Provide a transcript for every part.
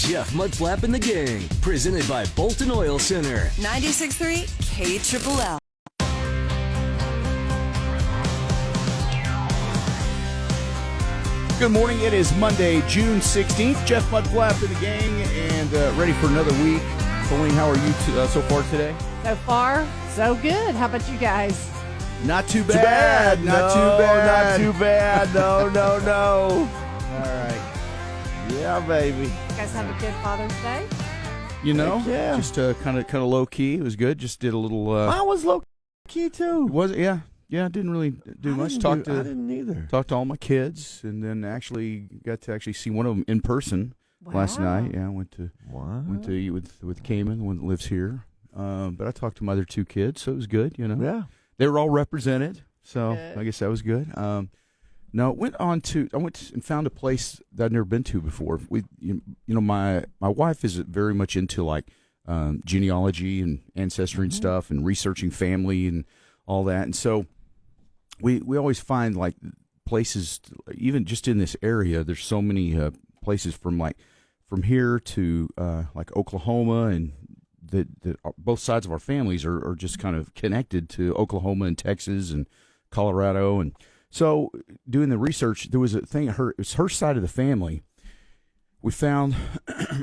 Jeff Mudflap and the Gang, presented by Bolton Oil Center. 96.3 KLLL. Good morning. It is Monday, June 16th. Jeff Mudflap and the Gang, and ready for another week. Colleen, how are you so far today? So far, so good. How about you guys? Not too bad. Not too bad. No. All right. Yeah, baby. You guys have a good Father's Day? You know, yeah. just kind of low key. It was good. Just did a little. Mine was low key too. Was it? Yeah. Didn't really do much. I didn't either. Talked to all my kids, and then actually got to see one of them in person last night. Yeah, I went to eat with Cayman, the one that lives here. But I talked to my other two kids, so it was good. You know. Yeah. They were all represented, so Good. I guess that was good. No, I went and found a place that I'd never been to before. My wife is very much into like genealogy and ancestry and stuff, and researching family and all that. And so we always find like places, even just in this area. There's so many places from here to like Oklahoma, and that both sides of our families are just kind of connected to Oklahoma and Texas and Colorado. And so doing the research, there was a thing, it was her side of the family. We found,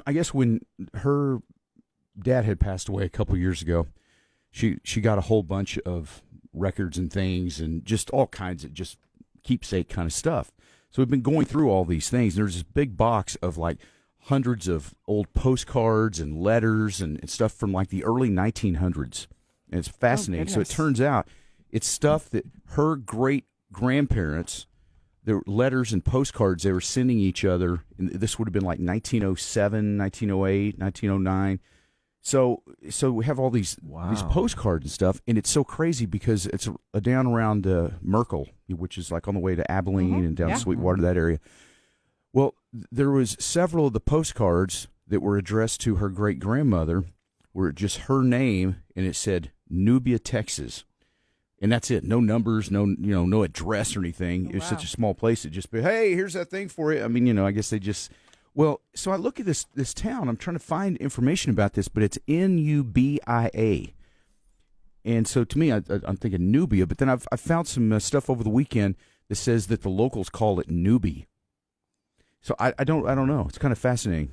I guess when her dad had passed away a couple years ago, she got a whole bunch of records and things and just all kinds of just keepsake kind of stuff. So we've been going through all these things. There's this big box of like hundreds of old postcards and letters and stuff from like the early 1900s. And it's fascinating. So it turns out it's stuff that her great-grandparents, the letters and postcards they were sending each other, and this would have been like 1907, 1908, 1909. So we have all these postcards and stuff, and it's so crazy because it's down around Merkel, which is like on the way to Abilene and down Sweetwater, that area. Well, there was several of the postcards that were addressed to her great-grandmother were just her name, and it said Nubia, Texas. And that's it. No numbers, no address or anything. It was such a small place. It'd just be, hey, here's that thing for you. I mean, I guess they just, so I look at this town. I'm trying to find information about this, but it's Nubia. And so to me, I'm thinking Nubia, but then I found some stuff over the weekend that says that the locals call it Newbie. So I don't know. It's kind of fascinating.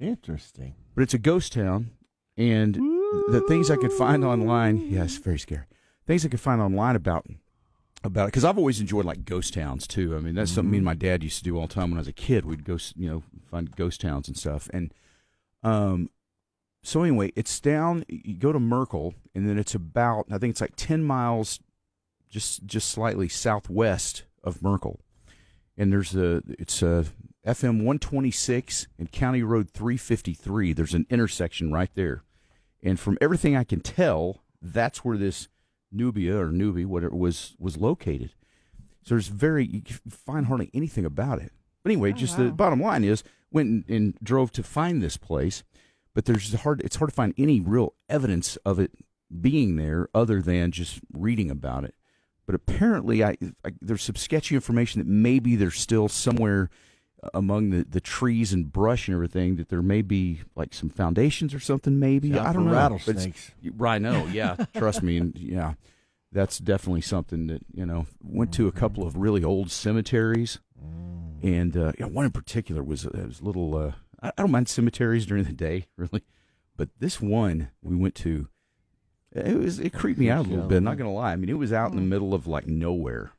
Interesting. But it's a ghost town, and the things I could find online, it's very scary. Things I could find online about it, because I've always enjoyed like ghost towns too. I mean, that's something me and my dad used to do all the time when I was a kid. We'd go, find ghost towns and stuff. And so anyway, it's down. You go to Merkel, and then it's about, I think it's like 10 miles, just slightly southwest of Merkel. And it's FM 126 and County Road 353. There's an intersection right there, and from everything I can tell, that's where this Nubia or Newbie, whatever was located. So you can find hardly anything about it. But anyway, the bottom line is, went and drove to find this place, but it's hard to find any real evidence of it being there other than just reading about it. But apparently, there's some sketchy information that maybe there's still somewhere among the trees and brush and everything that there may be like some foundations or something. Maybe I don't know. Rattlesnakes. I know. Yeah, trust me. And that's definitely something that went to a couple of really old cemeteries, and one in particular was little. I don't mind cemeteries during the day, really, but this one we went to. It creeped me out a little bit, not going to lie. I mean, it was out in the middle of, like, nowhere.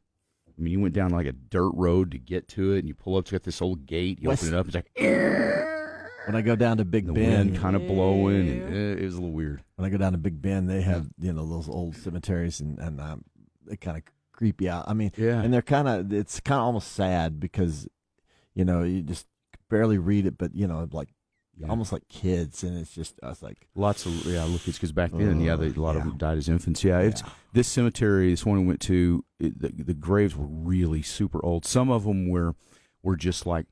I mean, you went down, like, a dirt road to get to it, and you pull up, it's got this old gate, you open it up, it's like, when I go down to Big the Bend, wind kind of blowing, and it was a little weird. When I go down to Big Bend, they have, those old cemeteries, and they kind of creep you out. I mean, and it's kind of almost sad because, you just barely read it, but, like, almost like kids, and it's just us like lots of little kids, because back then a lot of them died as infants. It's this cemetery, this one we went to, the graves were really super old. Some of them were just like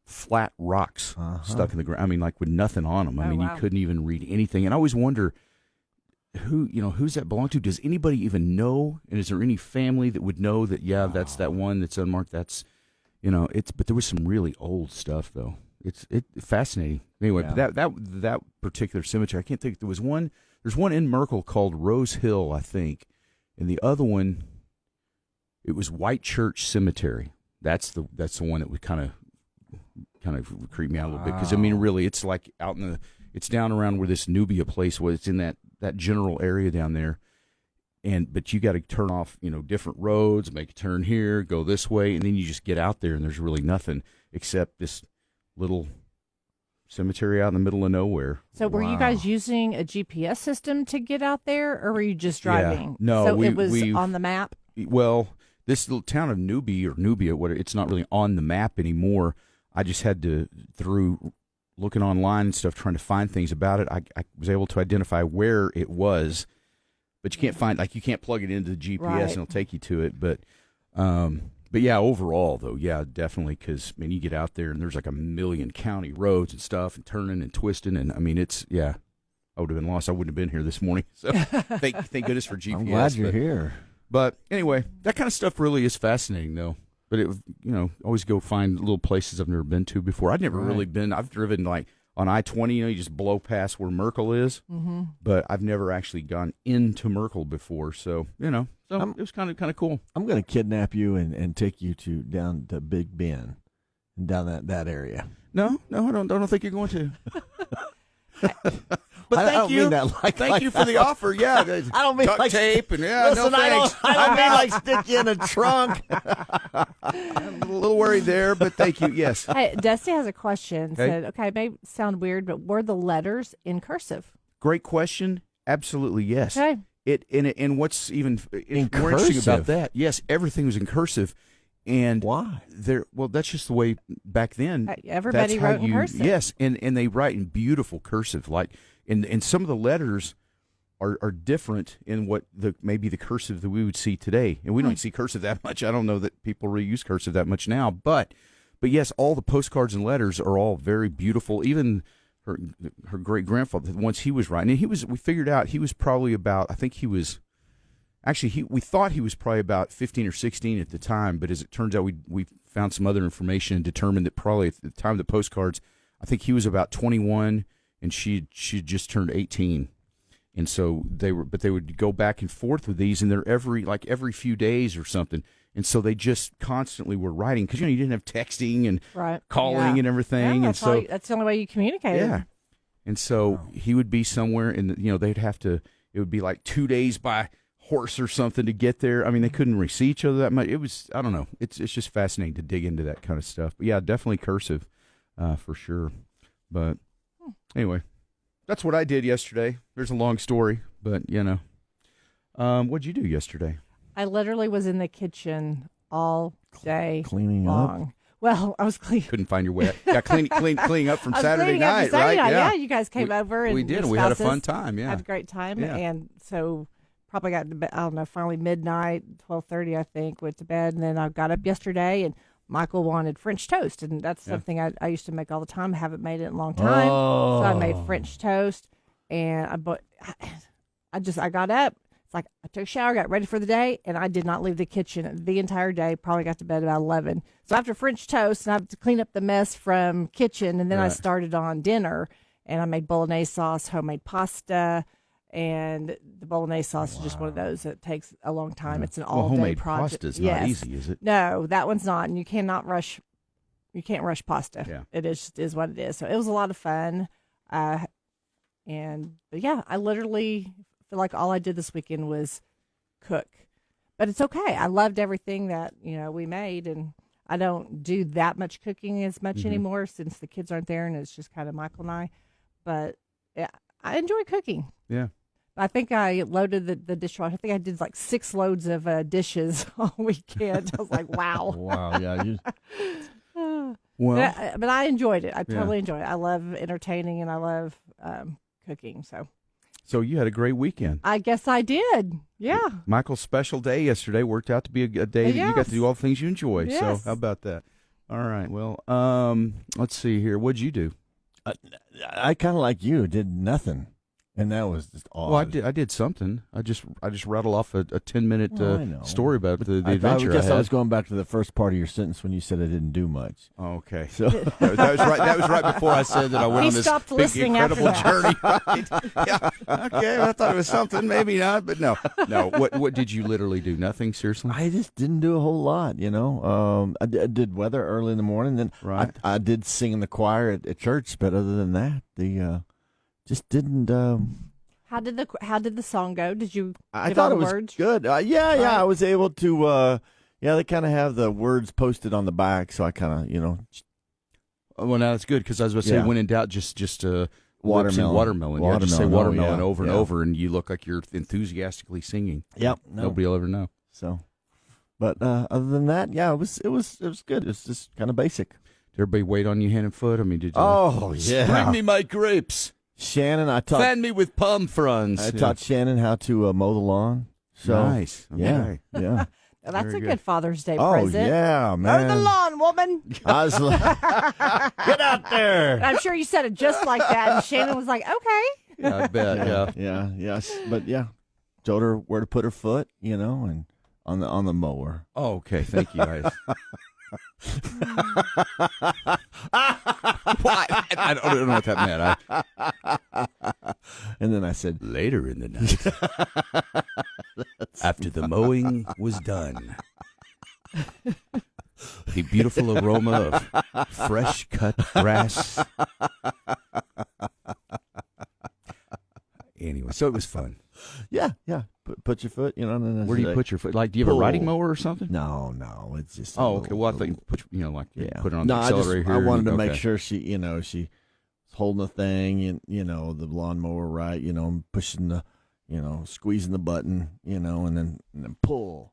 flat rocks stuck in the ground. I mean, like with nothing on them. I mean, you couldn't even read anything. And I always wonder who's that belong to. Does anybody even know? And is there any family that would know that? Yeah, that's that one that's unmarked. That's but there was some really old stuff though. it's fascinating. Anyway, but that particular cemetery, I can't think. There was one. There's one in Merkel called Rose Hill, I think, and the other one, it was White Church Cemetery. That's the one that would kind of creep me out a little bit, because I mean, really, it's like it's down around where this Nubia place was. It's in that general area down there, but you got to turn off, different roads, make a turn here, go this way, and then you just get out there, and there's really nothing except this little cemetery out in the middle of nowhere. So were you guys using a GPS system to get out there, or were you just driving? Yeah. No, so it was on the map? Well, this little town of Nubia, it's not really on the map anymore. I just had to, through looking online and stuff, trying to find things about it, I was able to identify where it was, but you can't plug it into the GPS and it'll take you to it. But yeah, overall though, yeah, definitely, because you get out there and there's like a million county roads and stuff, and turning and twisting, and I mean, I would have been lost. I wouldn't have been here this morning. So thank goodness for GPS. I'm glad you're here. But anyway, that kind of stuff really is fascinating, though. But always go find little places I've never been to before. I've never really been. I've driven like on I-20. You just blow past where Merkel is. Mm-hmm. But I've never actually gone into Merkel before. So it was kind of cool. I'm going to kidnap you and take you down to Big Bend and down that area. No, I don't think you're going to. But I don't mean that thank you for the offer. Yeah, I don't mean duct like tape and listen, no thanks. I don't mean like stick you in a trunk. I'm a little worried there, but thank you. Yes. Hey, Dusty has a question. Okay. Said, okay, it may sound weird, but were the letters in cursive? Great question. Absolutely yes. Okay. And what's even more interesting about that? Yes, everything was in cursive. And why? Well, that's just the way back then. Everybody wrote in cursive. Yes, and they write in beautiful cursive. Like, and some of the letters are different in what maybe the cursive that we would see today. And we don't see cursive that much. I don't know that people really use cursive that much now. But yes, all the postcards and letters are all very beautiful. Even her great grandfather, once he was writing, and we figured out he was probably about, I think he was. Actually, we thought he was probably about 15 or 16 at the time, but as it turns out, we found some other information and determined that probably at the time of the postcards, I think he was about 21 and she just turned 18. And so they would go back and forth with these, and they're every few days or something. And so they just constantly were writing, because you didn't have texting and calling and everything. Yeah, that's the only way you communicated. Yeah. And so he would be somewhere, and they'd have to. It would be like 2 days by horse or something to get there. I mean, they couldn't really see each other that much. It was, I don't know. It's just fascinating to dig into that kind of stuff. But yeah, definitely cursive, for sure. But anyway, that's what I did yesterday. There's a long story, but what'd you do yesterday? I literally was in the kitchen all day cleaning long. up. Well, I was cleaning. Couldn't find your way. Yeah, cleaning up from Saturday night, right? Yeah, you guys came over and we did. We had a fun time. Yeah, had a great time, yeah. And so probably got to bed, I don't know, finally midnight, 12:30, I think, went to bed, and then I got up yesterday, and Michael wanted French toast, and that's something I used to make all the time. I haven't made it in a long time, so I made French toast, and I got up. It's like I took a shower, got ready for the day, and I did not leave the kitchen the entire day. Probably got to bed about 11. So after French toast, and I have to clean up the mess from kitchen, and then I started on dinner, and I made bolognese sauce, homemade pasta, and the bolognese sauce is just one of those that takes a long time. It's an all-day homemade project. Pasta is not easy, is it? No, that one's not, and you can't rush pasta. Yeah. It is what it is. So it was a lot of fun, but yeah, I literally feel like all I did this weekend was cook, but it's okay. I loved everything that we made, and I don't do that much cooking as much anymore since the kids aren't there, and it's just kind of Michael and I. But yeah, I enjoy cooking. Yeah. I think I loaded the dishwasher. I think I did like 6 loads of dishes all weekend. I was like, wow. Wow, yeah. But I enjoyed it. I totally enjoyed it. I love entertaining, and I love cooking. So you had a great weekend. I guess I did. Yeah. Michael's special day yesterday worked out to be a day that you got to do all the things you enjoy. Yes. So how about that? All right. Well, let's see here. What'd you do? I kind of like you did nothing. And that was just odd. Well, I did something. I just rattled off a 10-minute story about the adventure. I was going back to the first part of your sentence when you said I didn't do much. Oh, okay. So that was right. That was right before I said that I went on this big, incredible journey. Right? Yeah. Okay. I thought it was something. Maybe not. But no. What did you literally do? Nothing. Seriously. I just didn't do a whole lot. I did weather early in the morning. Then I did sing in the choir at church. But other than that, just didn't. How did the song go? Did you? I thought it was words? Good. Yeah. I was able to. They kind of have the words posted on the back, so I kind of Well, now that's good because I was about to say, when in doubt, just watermelon. Watermelon. Just say watermelon over and over, and you look like you're enthusiastically singing. Yep. Nobody will ever know. So, but other than that, it was good. It's just kind of basic. Did everybody wait on you hand and foot? I mean, did you? Oh yeah. Bring me my grapes. Shannon, fan me with palm fronds. I taught Shannon how to mow the lawn. So, nice. Okay. Yeah. Well, that's a good Father's Day present. present. Oh, yeah, man. Mow the lawn, woman. I was like, get out there. And I'm sure you said it just like that, and Shannon was like, okay. Yeah, I bet, yeah. Yes. But, told her where to put her foot, and on the mower. Oh, okay. Thank you, guys. I don't know what that meant. And then I said, later in the night, after the mowing was done, the beautiful aroma of fresh cut grass. Anyway, so it was fun. Yeah. Put your foot, Where do you put your foot? Like, do you have a riding mower or something? No, it's just. Okay. Well, I thought you put it on the accelerator here. I wanted to make sure she's holding the thing and the lawnmower right, pushing the, squeezing the button, and then pull.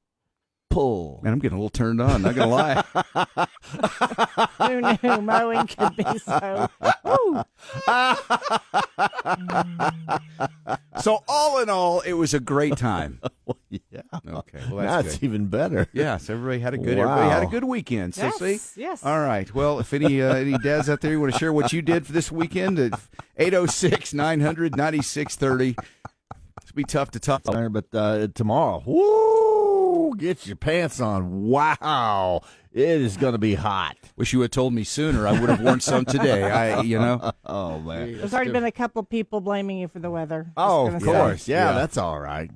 Man, I'm getting a little turned on. Not gonna lie. Who knew mowing could be so? Woo. So all in all, it was a great time. Well, yeah. Okay. Well, that's good. Even better. Yes, everybody had a good. Wow. Everybody had a good weekend. So see. Yes. All right. Well, if any dads out there you want to share what you did for this weekend, at 806-900-9630. It's be tough to top. But tomorrow, woo! Get your pants on. Wow. It is going to be hot. Wish you had told me sooner. I would have worn some today. Oh, man. There's already been a couple people blaming you for the weather. Oh, of course. Yeah, that's all right.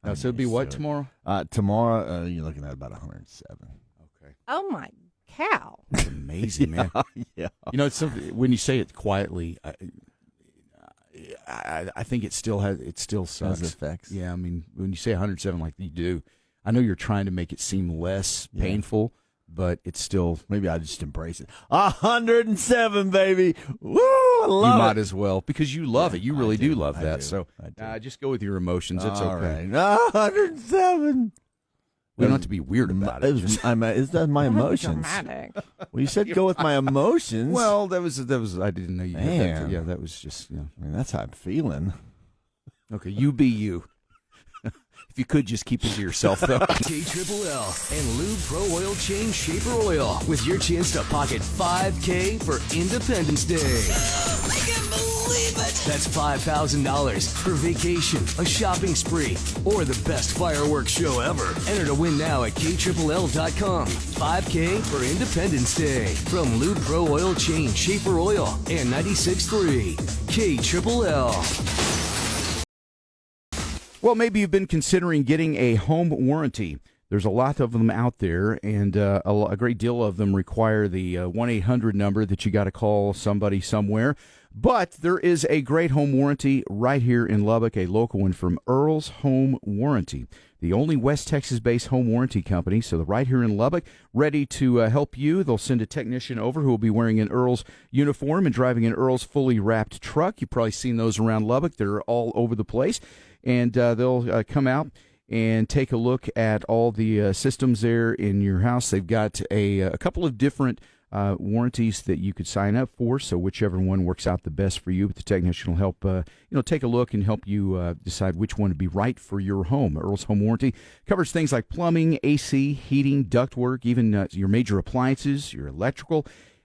So it'd be what tomorrow? Tomorrow, you're looking at about 107. Okay. Oh, my cow. That's amazing, man. Yeah. It's something, when you say it quietly, I think it still sucks. Has effects. Yeah, I mean, when you say 107 like you do, I know you're trying to make it seem less painful, but it's still. Maybe I just embrace it. 107, baby. Woo! I love it. You might as well because you love it. You really do love that. Do. So just go with your emotions. It's all okay. Right. 107. We don't have to be weird about it. Is that my emotions? Dramatic. Well, you said go with my emotions. Well, that was. I didn't know you had that. Yeah, that was just. I mean, that's how I'm feeling. Okay, you be you. If you could just keep it to yourself, though. KLLL and Lube Pro Oil Change Shaper Oil with your chance to pocket $5K for Independence Day. I can't believe it. That's $5,000 for vacation, a shopping spree, or the best fireworks show ever. Enter to win now at KLLL.com. $5K for Independence Day from Lube Pro Oil Change Shaper Oil and 96.3 KLLL. Well, maybe you've been considering getting a home warranty. There's a lot of them out there, and a great deal of them require the 1-800 number that you got to call somebody somewhere. But there is a great home warranty right here in Lubbock, a local one from Earl's Home Warranty, the only West Texas-based home warranty company. So they're right here in Lubbock, ready to help you. They'll send a technician over who will be wearing an Earl's uniform and driving an Earl's fully wrapped truck. You've probably seen those around Lubbock. They're all over the place. And they'll come out and take a look at all the systems there in your house. They've got a couple of different warranties that you could sign up for, so whichever one works out the best for you. But the technician will help take a look and help you decide which one would be right for your home. Earl's Home Warranty covers things like plumbing, AC, heating, ductwork, even your major appliances, your electrical.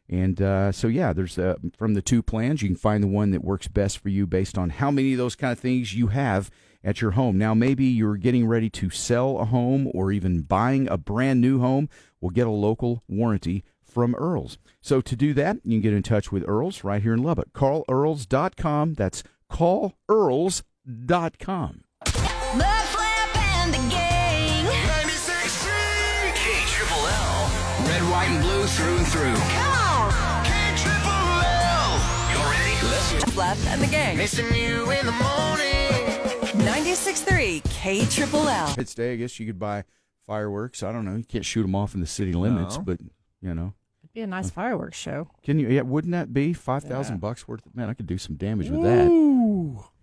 And so, yeah, there's from the 2 plans, you can find the one that works best for you based on how many of those kind of things you have at your home. Now, maybe you're getting ready to sell a home or even buying a brand new home. We'll get a local warranty from Earls. So to do that, you can get in touch with Earls right here in Lubbock. CallEarls.com. That's CallEarls.com. Mudflap and the Gang. 96.3 KLLL. Red, white, and blue through and through. Come on. KLLL. You ready? Listen. Mudflap and the Gang. Missing you in the morning. 96.3 KLLL. It's day, I guess you could buy fireworks. I don't know. You can't shoot them off in the city limits, but, you know. It'd be a nice fireworks show. Can you? Yeah, wouldn't that be $5,000 worth? Man, I could do some damage with that.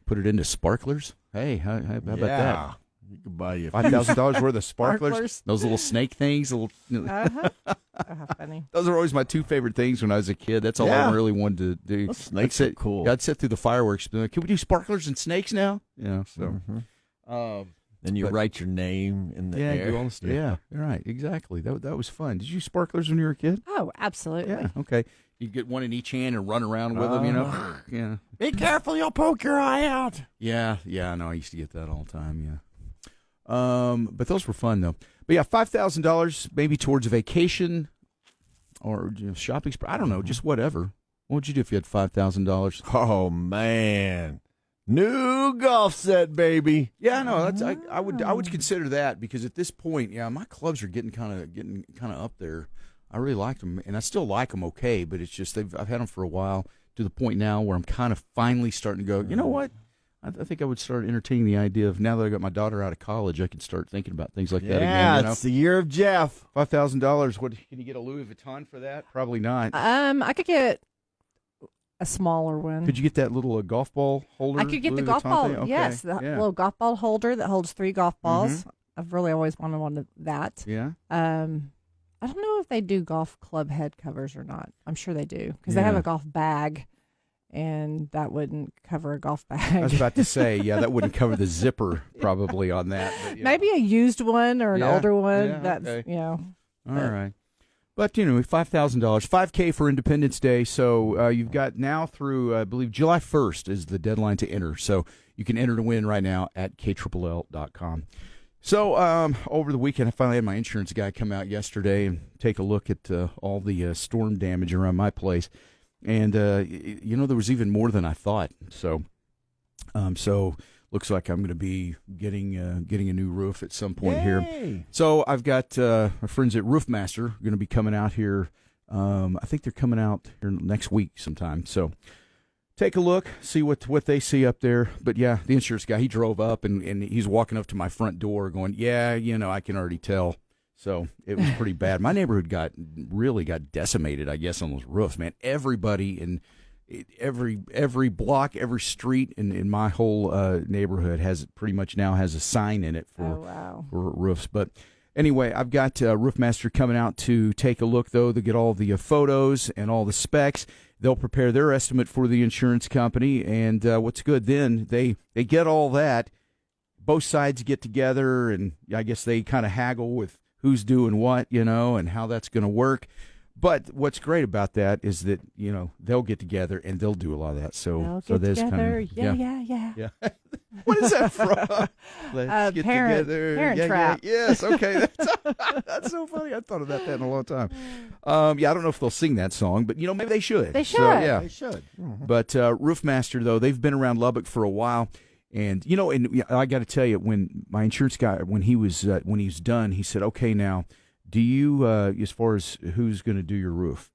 Put it into sparklers. Hey, how about that? You could buy you $5,000 worth of sparklers. Those little snake things. How funny. Those are always my 2 favorite things when I was a kid. That's all I really wanted to do. Those snakes are cool. Yeah, I'd sit through the fireworks. Be like, can we do sparklers and snakes now? Yeah. So. Then you write your name in the air. Do all this stuff. Yeah, right. Exactly. That was fun. Did you use sparklers when you were a kid? Oh, absolutely. Yeah. Okay. You get one in each hand and run around with them. You know. Yeah. Be careful, you'll poke your eye out. Yeah. I know. I used to get that all the time. Yeah. But those were fun though. But yeah, $5,000 maybe towards a vacation or shopping. I don't know, just whatever. What would you do if you had $5,000? Oh man, new golf set, baby. Yeah, no, I would consider that because at this point, yeah, my clubs are getting kind of up there. I really liked them, and I still like them okay, but it's just I've had them for a while to the point now where I'm kind of finally starting to go. You know what? I think I would start entertaining the idea of now that I got my daughter out of college, I can start thinking about things like that again. Yeah, it's the year of Jeff. $5,000. What can you get a Louis Vuitton for that? Probably not. I could get a smaller one. Could you get that little golf ball holder? I could get Louis the golf Vuitton ball. thing? Okay. Yes, the little golf ball holder that holds 3 golf balls. I've really always wanted one of that. Yeah. I don't know if they do golf club head covers or not. I'm sure they do because they have a golf bag, and that wouldn't cover a golf bag. I was about to say, yeah, that wouldn't cover the zipper probably on that. But, maybe a used one or an older one. Yeah, that's okay. All right. But, $5,000, $5K for Independence Day. So you've got now through, I believe, July 1st is the deadline to enter. So you can enter to win right now at KLLL.com. So over the weekend, I finally had my insurance guy come out yesterday and take a look at all the storm damage around my place. And, there was even more than I thought. So looks like I'm going to be getting a new roof at some point here. So I've got my friends at Roofmaster going to be coming out here. I think they're coming out here next week sometime. So take a look, see what they see up there. But, yeah, the insurance guy, he drove up, and he's walking up to my front door going, yeah, I can already tell. So it was pretty bad. My neighborhood really got decimated, I guess, on those roofs, man. Everybody in every block, every street in my whole neighborhood pretty much now has a sign in it for roofs. But anyway, I've got Roofmaster coming out to take a look, though. They'll get all the photos and all the specs. They'll prepare their estimate for the insurance company. And what's good then, they get all that. Both sides get together, and I guess they kind of haggle with who's doing what, and how that's going to work. But what's great about that is that, they'll get together and they'll do a lot of that. So there's together. Kind of Yeah. What is that from? Let's get together. Parent Trap. Yes, okay. That's so funny. I thought of that in a long time. I don't know if they'll sing that song, but maybe they should. They should. So, yeah. They should. Mm-hmm. But Roofmaster, though, they've been around Lubbock for a while. And and I got to tell you, when my insurance guy, when he was done, he said, "Okay, now, do you as far as who's going to do your roof?"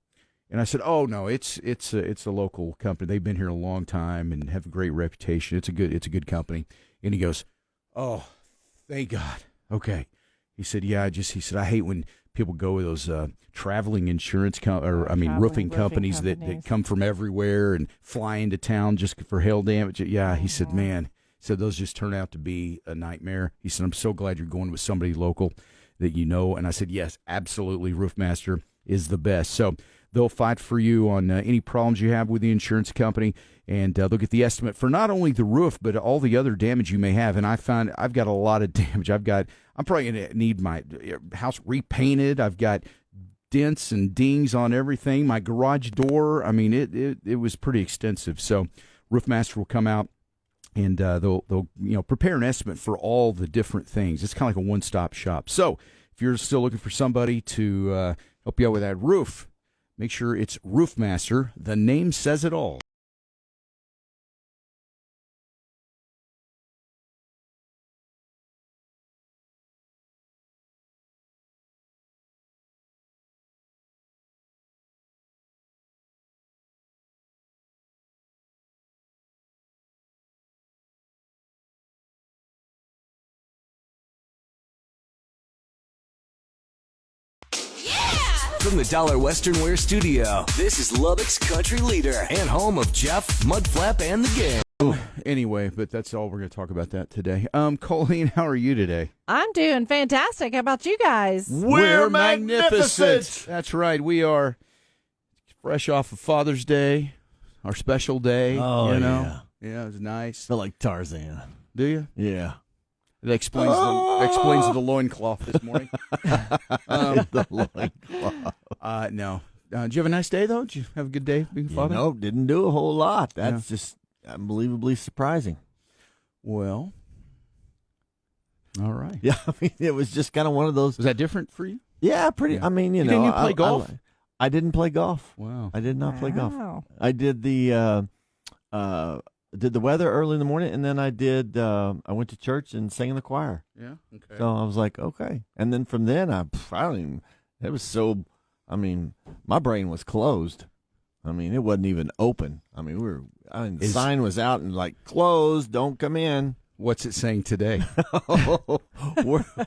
And I said, "Oh no, it's a local company. They've been here a long time and have a great reputation. It's a good company." And he goes, "Oh, thank God." Okay, he said, "Yeah, he said I hate when people go with those traveling insurance roofing companies that come from everywhere and fly into town just for hail damage." Yeah, he said, "Man." So those just turn out to be a nightmare. He said, "I'm so glad you're going with somebody local that you know." And I said, "Yes, absolutely. Roofmaster is the best." So they'll fight for you on any problems you have with the insurance company, and they'll get the estimate for not only the roof but all the other damage you may have. And I found I've got a lot of damage. I'm probably going to need my house repainted. I've got dents and dings on everything. My garage door, I mean, it was pretty extensive. So Roofmaster will come out and they'll prepare an estimate for all the different things. It's kind of like a one-stop shop. So if you're still looking for somebody to help you out with that roof, make sure it's Roofmaster. The name says it all. From the Dollar Western Wear Studio, this is Lubbock's country leader and home of Jeff, Mudflap, and the gang. Anyway, but that's all we're going to talk about that today. Colleen, how are you today? I'm doing fantastic. How about you guys? We're magnificent. That's right. We are fresh off of Father's Day, our special day. Oh, yeah. Yeah, it was nice. Feel like Tarzan. Do you? Yeah. That explains the loincloth this morning. The loincloth. No. Did you have a nice day, though? Did you have a good day being father? No, didn't do a whole lot. That's just unbelievably surprising. Well, all right. Yeah, I mean, it was just kind of one of those. Was that different for you? Yeah, pretty. Yeah. I mean, you didn't know. even play golf? I didn't play golf. Wow. I did not play golf. Wow. I did the weather early in the morning, and then I went to church and sang in the choir. Yeah. Okay. So I was like, okay. And then from then, it was so, I mean, my brain was closed. I mean, it wasn't even open. I mean, the sign was out and like, closed, don't come in. What's it saying today?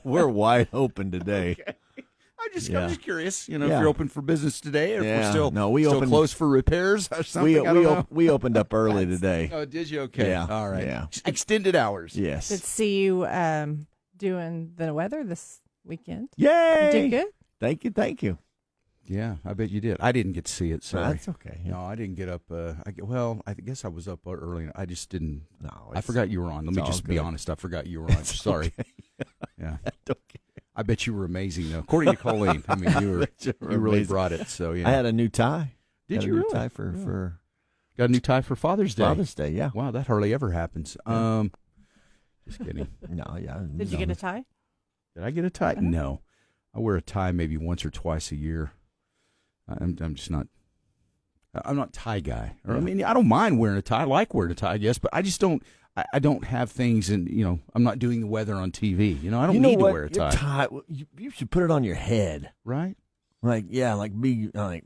we're wide open today. Okay. I'm just curious, if you're open for business today, or if we're still closed for repairs or something. We opened up early today. Oh, did you? Okay. Yeah. All right. Yeah. Extended hours. Yes. Did see you doing the weather this weekend. Yay! You did good. Thank you. Yeah, I bet you did. I didn't get to see it. Sorry. That's okay. Yeah. No, I didn't get up. I guess I was up early. I just didn't. No, I forgot you were on. Let me just be honest. I forgot you were on. Sorry. Yeah. Okay. I bet you were amazing, though. According to Colleen, I mean, you really brought it. So yeah, I had a new tie. Did you a new really? tie for got a new tie for Father's Day? Father's Day, yeah. Wow, that hardly ever happens. Just kidding. No, yeah. Did you get a tie? Did I get a tie? No, I wear a tie maybe once or twice a year. I'm just not. I'm not tie guy. Or, I mean, I don't mind wearing a tie. I like wearing a tie, I guess, but I just don't. I don't have things, and I'm not doing the weather on TV. I don't need to wear a tie. You should put it on your head, right? Like be like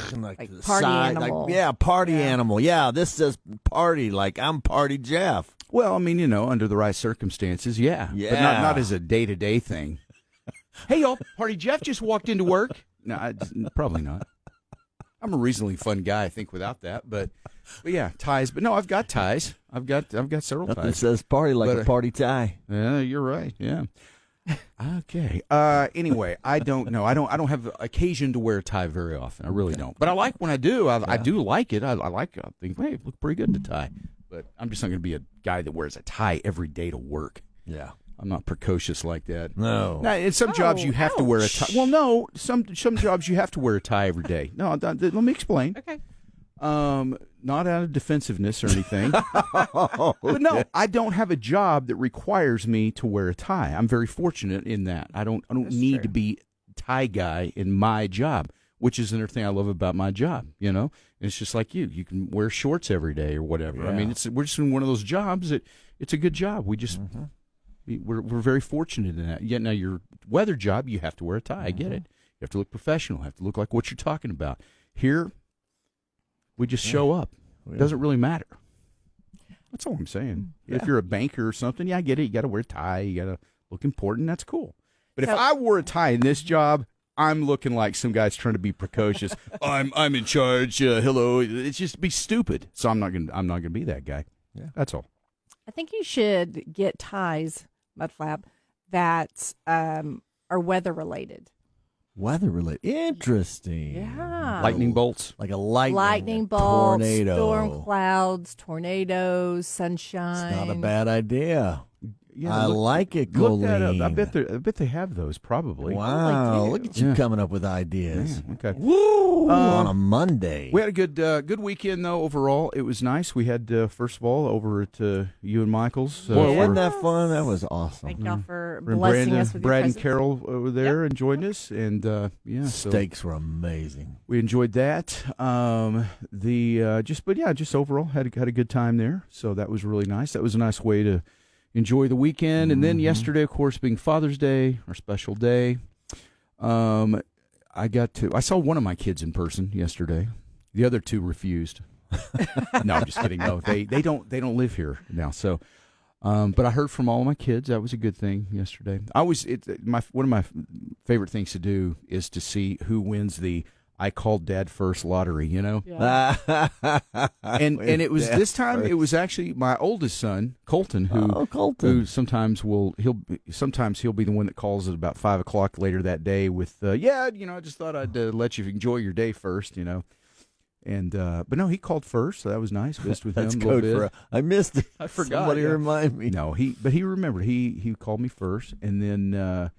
the party side, animal. Party animal. Yeah, this says party. Like I'm Party Jeff. Well, I mean, under the right circumstances, yeah, but not as a day-to-day thing. Hey, y'all, Party Jeff just walked into work. No, probably not. I'm a reasonably fun guy, I think, without that. But yeah, ties. But no, I've got ties. I've got several Nothing ties. says party like a party tie. Yeah, you're right. Yeah. Okay. Anyway, I don't know. I don't have occasion to wear a tie very often. I really don't. But I like when I do. I do like it. I think, hey, it look pretty good in a tie. But I'm just not going to be a guy that wears a tie every day to work. Yeah. I'm not precocious like that. No. Now, in some jobs, you have to wear a tie. Well, no. Some jobs, you have to wear a tie every day. No, let me explain. Okay. Not out of defensiveness or anything. But no, I don't have a job that requires me to wear a tie. I'm very fortunate in that. I don't need to be a tie guy in my job, which is another thing I love about my job. It's just like you can wear shorts every day or whatever. Yeah. I mean, we're just in one of those jobs that it's a good job. We just we're very fortunate in that. Yet now your weather job, you have to wear a tie. I get it. You have to look professional. Have to look like what you're talking about. Here, we just show up. It doesn't really matter. That's all I'm saying. Yeah. If you're a banker or something, yeah, I get it. You got to wear a tie. You got to look important. That's cool. But if I wore a tie in this job, I'm looking like some guy's trying to be precocious. I'm in charge. Hello. It's just be stupid. So I'm not gonna be that guy. Yeah. That's all. I think you should get ties, Mudflap, that are weather related. Weather related. Interesting. Yeah. Lightning bolts. Like a lightning bolts, tornado, storm clouds, tornadoes, sunshine. It's not a bad idea. I like it, Look that Colleen. up. I bet they have those probably. Wow, look at you Yeah. coming up with ideas. Yeah, okay. Woo! On a Monday. We had a good weekend though. Overall, it was nice. We had first of all over at you and Michael's. Boy, Yeah. wasn't that fun? That was awesome. Thank y'all for And blessing us with Brad your and presence. Carol over there and joined us, and so Steaks were amazing. we enjoyed that. Just overall had a good time there. So that was really nice. That was a nice way to enjoy the weekend. And then yesterday, of course, being Father's Day, our special day, I saw one of my kids in person yesterday. The other two refused. No, I'm just kidding. No, they don't live here now. So, but I heard from all of my kids. That was a good thing yesterday. One of my favorite things to do is to see who wins the I called Dad first lottery. You know. Yeah. And it was this time. It was actually my oldest son, Colton, who sometimes he'll be the one that calls at about 5 o'clock later that day with I just thought I'd let you enjoy your day first, and but no, he called first, so that was nice. Visited with That's him a little code bit. for I missed it. I forgot. Somebody remind me. No, he remembered. He called me first, and then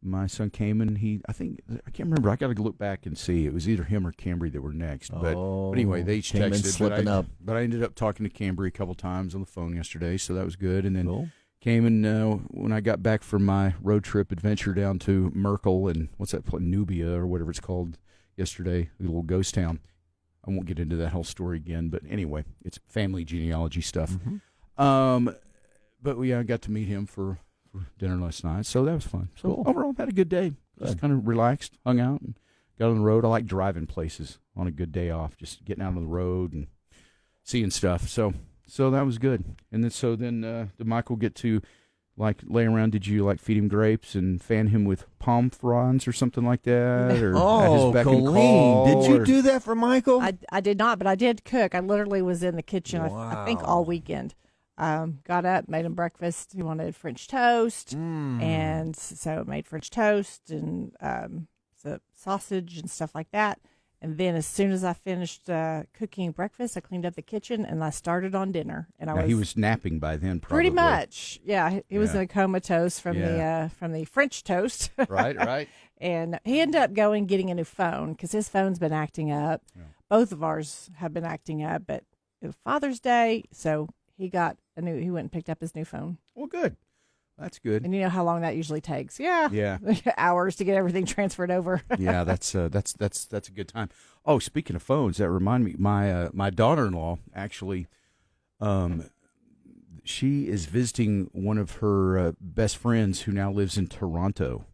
my son came and I can't remember. I got to look back and see. It was either him or Cambry that were next. But anyway, they each came in texted. slipping up. But I ended up talking to Cambry a couple times on the phone yesterday, so that was good. And then Cool. came and when I got back from my road trip adventure down to Merkel and what's that place, Nubia or whatever it's called yesterday, the little ghost town. I won't get into that whole story again, but anyway, it's family genealogy stuff. But I got to meet him for dinner last night, so that was fun. So Cool. overall, had a good day. Just kind of relaxed, hung out, and got on the road. I like driving places on a good day off, just getting out on the road and seeing stuff. So that was good. And then did Michael get to lay around? Did you feed him grapes and fan him with palm fronds or something like that? Or at his beck and call, Colleen, did you do that for Michael? I did not, but I did cook. I literally was in the kitchen, I think, all weekend. Got up, made him breakfast. He wanted French toast, and so made French toast and sausage and stuff like that. And then as soon as I finished cooking breakfast, I cleaned up the kitchen and I started on dinner. And he was napping by then, probably. pretty much, yeah. He was in a comatose from the French toast. Right. And he ended up getting a new phone because his phone's been acting up. Yeah. Both of ours have been acting up, but it was Father's Day, so he went and picked up his new phone. Well, good. That's good. And you know how long that usually takes? Yeah. Hours to get everything transferred over. Yeah, that's a good time. Oh, speaking of phones, that reminded me, my daughter-in-law actually, she is visiting one of her best friends who now lives in Toronto,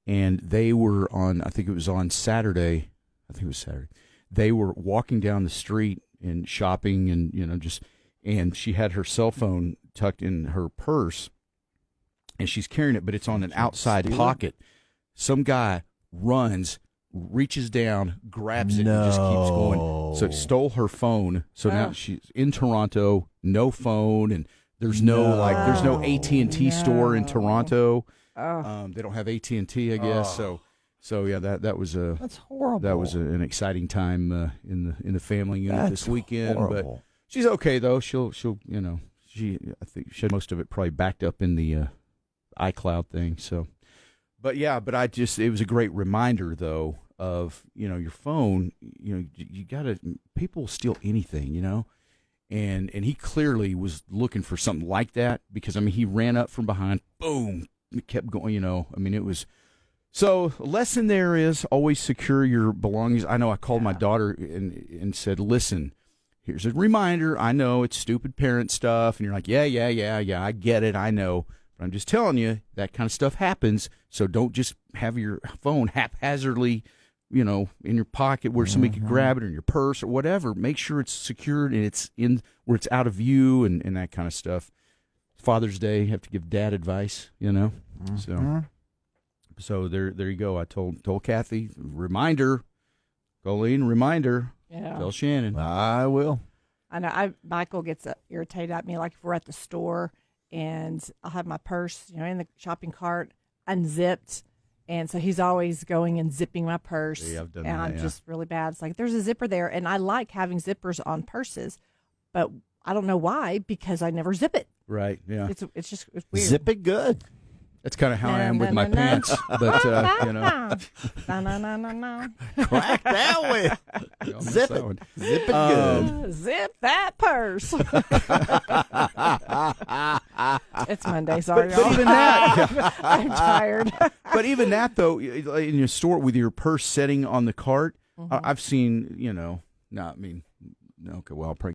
and they were I think it was on Saturday. They were walking down the street and shopping, and and she had her cell phone tucked in her purse. And she's carrying it, but it's on an outside pocket. Some guy runs, reaches down, grabs it, and just keeps going. So it stole her phone. So now she's in Toronto, no phone, and there's no AT&T store in Toronto. They don't have AT&T, I guess. So yeah, that was that's horrible. That was an exciting time in the family unit this weekend. Horrible. But she's okay though. She'll I think she had most of it probably backed up in the iCloud thing. So, but it was a great reminder though of your phone. You gotta, people steal anything, and he clearly was looking for something like that because he ran up from behind, boom, it kept going. It was. So lesson there is always secure your belongings. I know I called my daughter and said, listen, here's a reminder. I know it's stupid parent stuff, and you're like, yeah, I get it, I know. But I'm just telling you, that kind of stuff happens, so don't just have your phone haphazardly, in your pocket where somebody could grab it, or in your purse or whatever. Make sure it's secured and it's in where it's out of view and that kind of stuff. Father's Day, you have to give dad advice, So there you go. I told Kathy, reminder, Colleen, reminder. Yeah. Tell Shannon. I will. I know. Michael gets irritated at me, like if we're at the store and I'll have my purse, in the shopping cart unzipped, and so he's always going and zipping my purse. Yeah, I've done and that, I'm just really bad. It's like there's a zipper there, and I like having zippers on purses, but I don't know why, because I never zip it. Right. Yeah. It's weird. Zip it good. That's kind of how I am with my pants. But No. Crack that one. Zip it. One. Zip it good. Zip that purse. It's Monday, sorry, But y'all. even that, I'm tired. but even that though, in your store with your purse setting on the cart, I've seen, no, I mean, okay, well, I'll probably